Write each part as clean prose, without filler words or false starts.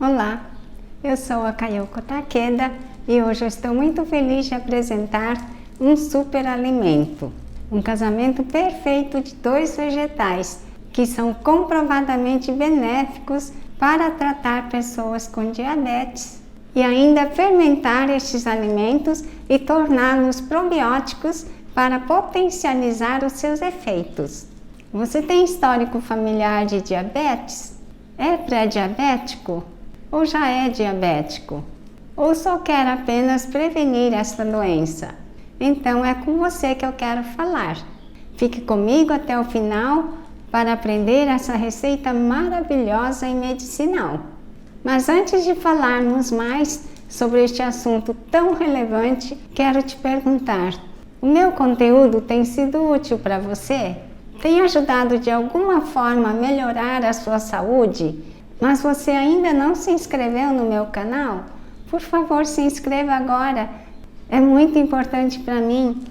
Olá, eu sou a Kayoko Takeda e hoje eu estou muito feliz de apresentar um super alimento, um casamento perfeito de dois vegetais que são comprovadamente benéficos para tratar pessoas com diabetes e ainda fermentar estes alimentos e torná-los probióticos para potencializar os seus efeitos. Você tem histórico familiar de diabetes? É pré-diabético? Ou já é diabético? Ou só quer apenas prevenir esta doença? Então é com você que eu quero falar. Fique comigo até o final para aprender essa receita maravilhosa e medicinal. Mas antes de falarmos mais sobre este assunto tão relevante, quero te perguntar: o meu conteúdo tem sido útil para você? Tem ajudado de alguma forma a melhorar a sua saúde? Mas você ainda não se inscreveu no meu canal? Por favor, se inscreva agora. É muito importante para mim.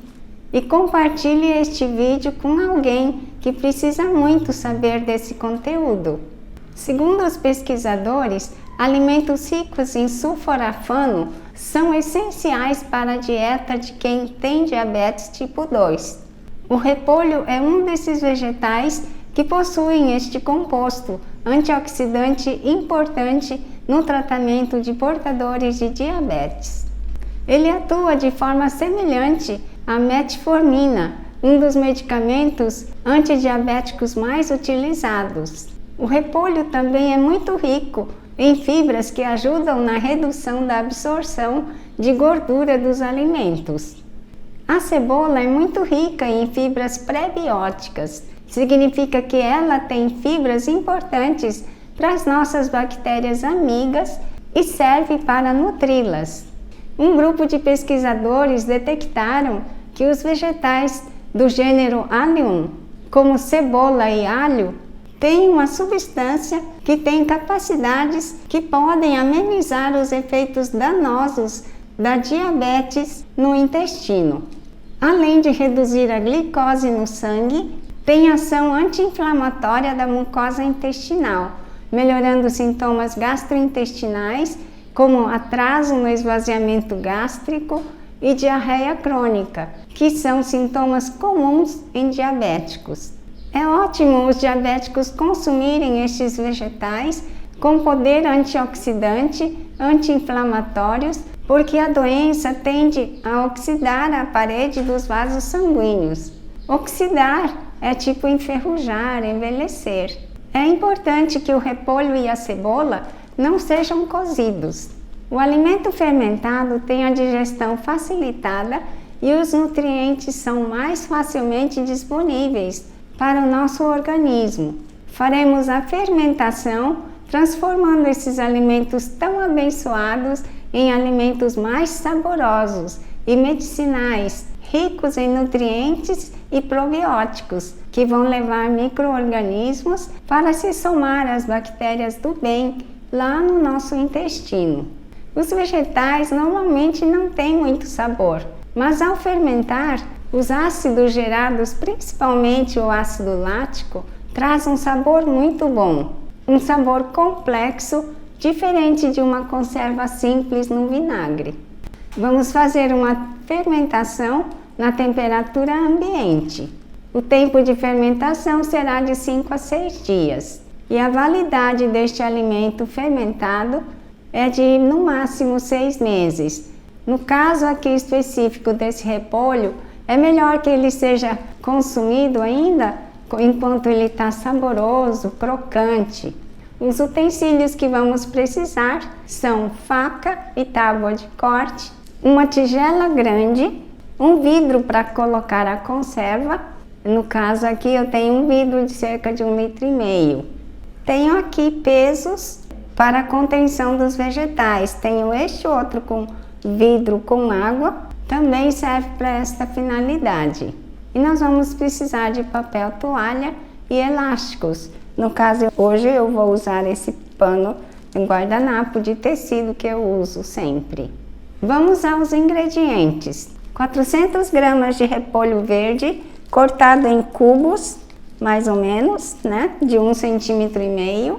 E compartilhe este vídeo com alguém que precisa muito saber desse conteúdo. Segundo os pesquisadores, alimentos ricos em sulforafano são essenciais para a dieta de quem tem diabetes tipo 2. O repolho é um desses vegetais que possuem este composto antioxidante importante no tratamento de portadores de diabetes. Ele atua de forma semelhante à metformina, um dos medicamentos antidiabéticos mais utilizados. O repolho também é muito rico em fibras que ajudam na redução da absorção de gordura dos alimentos. A cebola é muito rica em fibras prebióticas. Significa que ela tem fibras importantes para as nossas bactérias amigas e serve para nutri-las. Um grupo de pesquisadores detectaram que os vegetais do gênero Allium, como cebola e alho, têm uma substância que tem capacidades que podem amenizar os efeitos danosos da diabetes no intestino. Além de reduzir a glicose no sangue, tem ação anti-inflamatória da mucosa intestinal, melhorando sintomas gastrointestinais, como atraso no esvaziamento gástrico e diarreia crônica, que são sintomas comuns em diabéticos. É ótimo os diabéticos consumirem estes vegetais com poder antioxidante, anti-inflamatórios, porque a doença tende a oxidar a parede dos vasos sanguíneos. Oxidar é tipo enferrujar, envelhecer. É importante que o repolho e a cebola não sejam cozidos. O alimento fermentado tem a digestão facilitada e os nutrientes são mais facilmente disponíveis para o nosso organismo. Faremos a fermentação, transformando esses alimentos tão abençoados em alimentos mais saborosos e medicinais, ricos em nutrientes e probióticos, que vão levar micro-organismos para se somar às bactérias do bem lá no nosso intestino. Os vegetais normalmente não têm muito sabor, mas ao fermentar, os ácidos gerados, principalmente o ácido lático, traz um sabor muito bom, um sabor complexo, diferente de uma conserva simples no vinagre. Vamos fazer uma fermentação na temperatura ambiente. O tempo de fermentação será de 5 a 6 dias e a validade deste alimento fermentado é de no máximo 6 meses. No caso aqui específico desse repolho, é melhor que ele seja consumido ainda enquanto ele está saboroso, crocante. Os utensílios que vamos precisar são faca e tábua de corte, uma tigela grande, um vidro para colocar a conserva. No caso aqui eu tenho um vidro de cerca de 1,5 litro. Tenho aqui pesos para a contenção dos vegetais. Tenho este outro com vidro com água, também serve para esta finalidade. E nós vamos precisar de papel toalha e elásticos. No caso, hoje eu vou usar esse pano em guardanapo de tecido que eu uso sempre. Vamos aos ingredientes. 400 gramas de repolho verde cortado em cubos, mais ou menos, né, de 1,5 cm.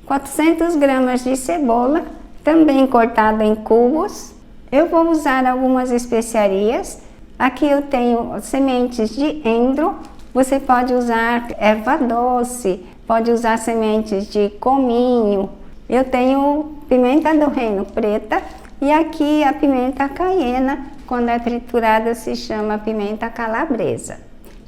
400 gramas de cebola, também cortada em cubos. Eu vou usar algumas especiarias. Aqui eu tenho sementes de endro. Você pode usar erva doce, pode usar sementes de cominho. Eu tenho pimenta do reino preta e aqui a pimenta caiena, quando é triturada se chama pimenta calabresa.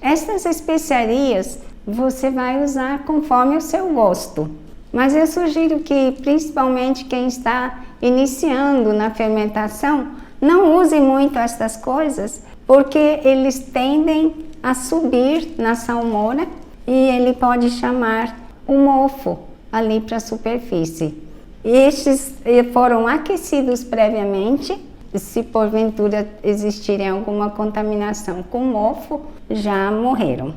Estas especiarias você vai usar conforme o seu gosto. Mas eu sugiro que, principalmente quem está iniciando na fermentação, não use muito estas coisas, porque eles tendem a subir na salmoura e ele pode chamar o mofo ali para a superfície. Estes foram aquecidos previamente, se porventura existirem alguma contaminação com mofo, já morreram.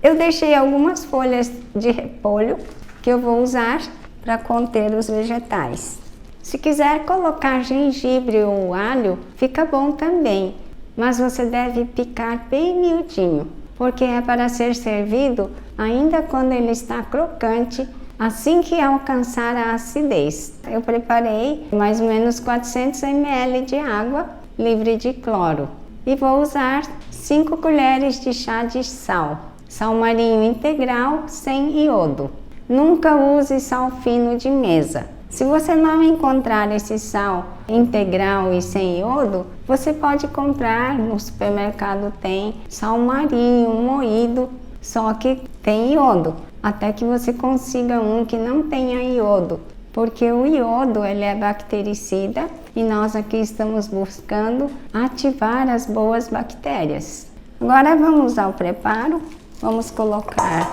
Eu deixei algumas folhas de repolho que eu vou usar para conter os vegetais. Se quiser colocar gengibre ou alho, fica bom também, mas você deve picar bem miudinho, porque é para ser servido ainda quando ele está crocante, assim que alcançar a acidez. Eu preparei mais ou menos 400 ml de água livre de cloro e vou usar 5 colheres de chá de sal, sal marinho integral sem iodo. Nunca use sal fino de mesa. Se você não encontrar esse sal integral e sem iodo, você pode comprar, no supermercado tem sal marinho moído, só que tem iodo, até que você consiga um que não tenha iodo, porque o iodo ele é bactericida e nós aqui estamos buscando ativar as boas bactérias. Agora vamos ao preparo, vamos colocar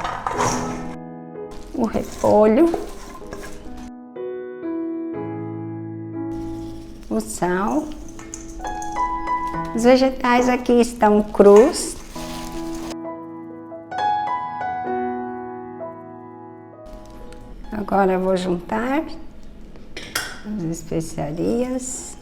o repolho, o sal. Os vegetais aqui estão crus. Agora eu vou juntar as especiarias.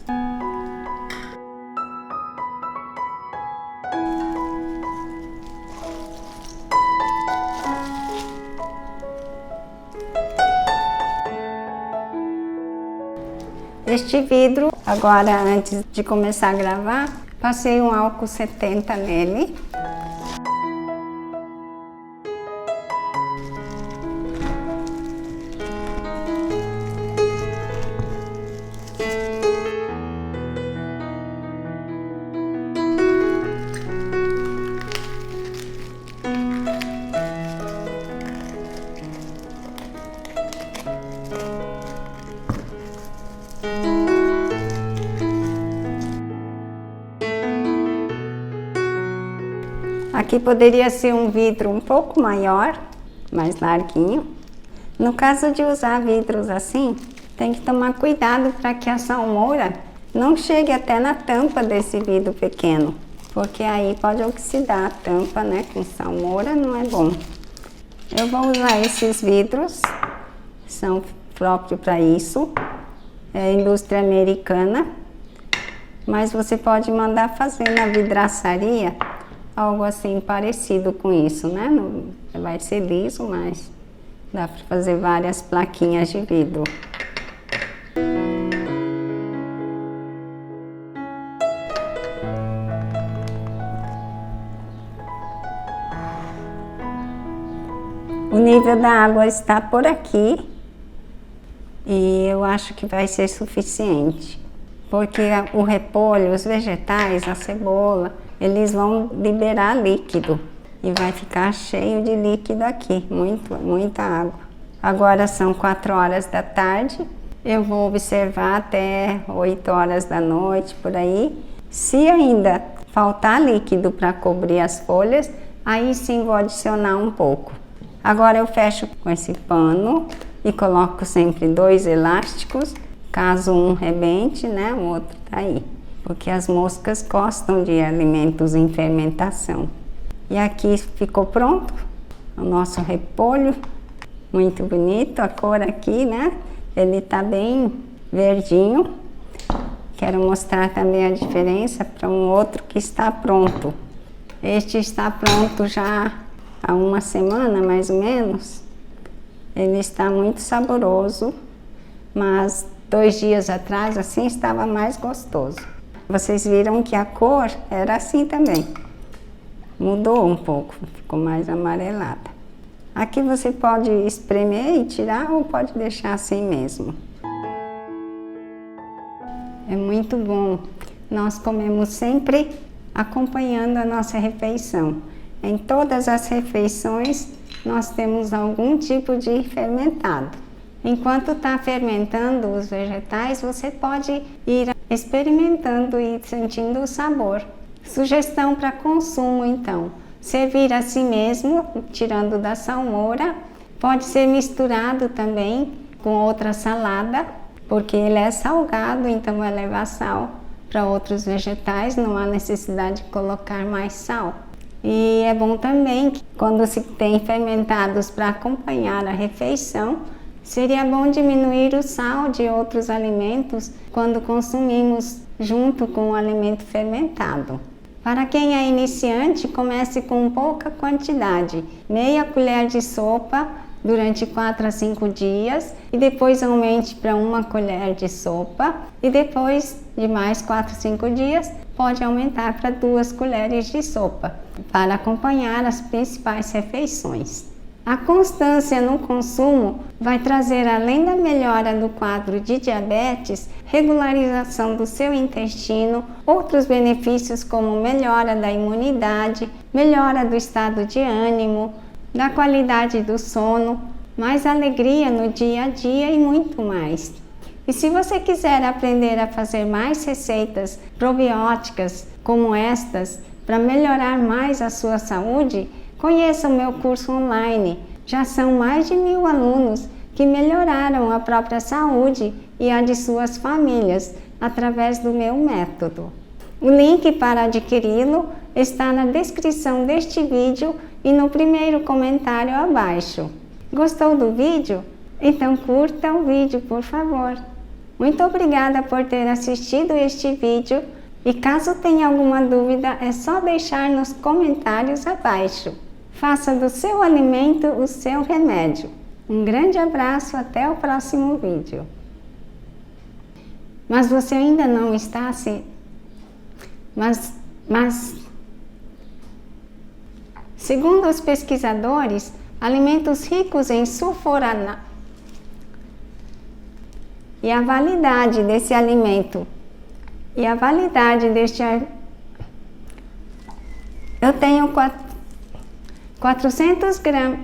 Este vidro, agora antes de começar a gravar, passei um álcool 70 nele. Aqui poderia ser um vidro um pouco maior, mais larguinho. No caso de usar vidros assim, tem que tomar cuidado para que a salmoura não chegue até na tampa desse vidro pequeno, porque aí pode oxidar a tampa, né? Com salmoura não é bom. Eu vou usar esses vidros, são próprios para isso, é indústria americana, mas você pode mandar fazer na vidraçaria algo assim parecido com isso, né? Não vai ser liso, mas dá para fazer várias plaquinhas de vidro. O nível da água está por aqui e eu acho que vai ser suficiente, porque o repolho, os vegetais, a cebola, eles vão liberar líquido e vai ficar cheio de líquido aqui, muita água. Agora são 4 horas da tarde, eu vou observar até 8 horas da noite, por aí. Se ainda faltar líquido para cobrir as folhas, aí sim vou adicionar um pouco. Agora eu fecho com esse pano e coloco sempre 2 elásticos, caso um rebente, né, o outro tá aí. Porque as moscas gostam de alimentos em fermentação. E aqui ficou pronto o nosso repolho, muito bonito, a cor aqui, né? Ele tá bem verdinho. Quero mostrar também a diferença para um outro que está pronto. Este está pronto já há uma semana, mais ou menos. Ele está muito saboroso, mas 2 dias atrás assim estava mais gostoso. Vocês viram que a cor era assim também. Mudou um pouco, ficou mais amarelada. Aqui você pode espremer e tirar ou pode deixar assim mesmo. É muito bom. Nós comemos sempre acompanhando a nossa refeição. Em todas as refeições nós temos algum tipo de fermentado. Enquanto está fermentando os vegetais, você pode ir experimentando e sentindo o sabor. Sugestão para consumo, então: servir assim mesmo, tirando da salmoura. Pode ser misturado também com outra salada, porque ele é salgado, então vai levar sal para outros vegetais, não há necessidade de colocar mais sal. E é bom também que quando se tem fermentados para acompanhar a refeição, seria bom diminuir o sal de outros alimentos quando consumimos junto com o alimento fermentado. Para quem é iniciante, comece com pouca quantidade, meia colher de sopa durante 4 a 5 dias e depois aumente para 1 colher de sopa e depois de mais 4 a 5 dias pode aumentar para 2 colheres de sopa para acompanhar as principais refeições. A constância no consumo vai trazer, além da melhora do quadro de diabetes, regularização do seu intestino, outros benefícios como melhora da imunidade, melhora do estado de ânimo, da qualidade do sono, mais alegria no dia a dia e muito mais. E se você quiser aprender a fazer mais receitas probióticas como estas, para melhorar mais a sua saúde, conheça o meu curso online. Já são mais de 1000 alunos que melhoraram a própria saúde e a de suas famílias através do meu método. O link para adquiri-lo está na descrição deste vídeo e no primeiro comentário abaixo. Gostou do vídeo? Então curta o vídeo, por favor. Muito obrigada por ter assistido este vídeo e caso tenha alguma dúvida é só deixar nos comentários abaixo. Faça do seu alimento o seu remédio. Um grande abraço, até o próximo vídeo. Mas você ainda não está assim? Segundo os pesquisadores, alimentos ricos em sulforato e a validade desse alimento eu tenho 400 gramas.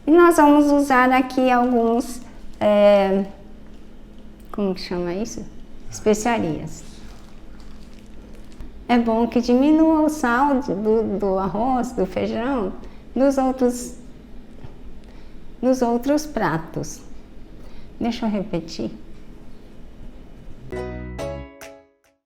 E nós vamos usar aqui alguns, como que chama isso? Especiarias. É bom que diminua o sal do arroz, do feijão, dos outros pratos. Deixa eu repetir.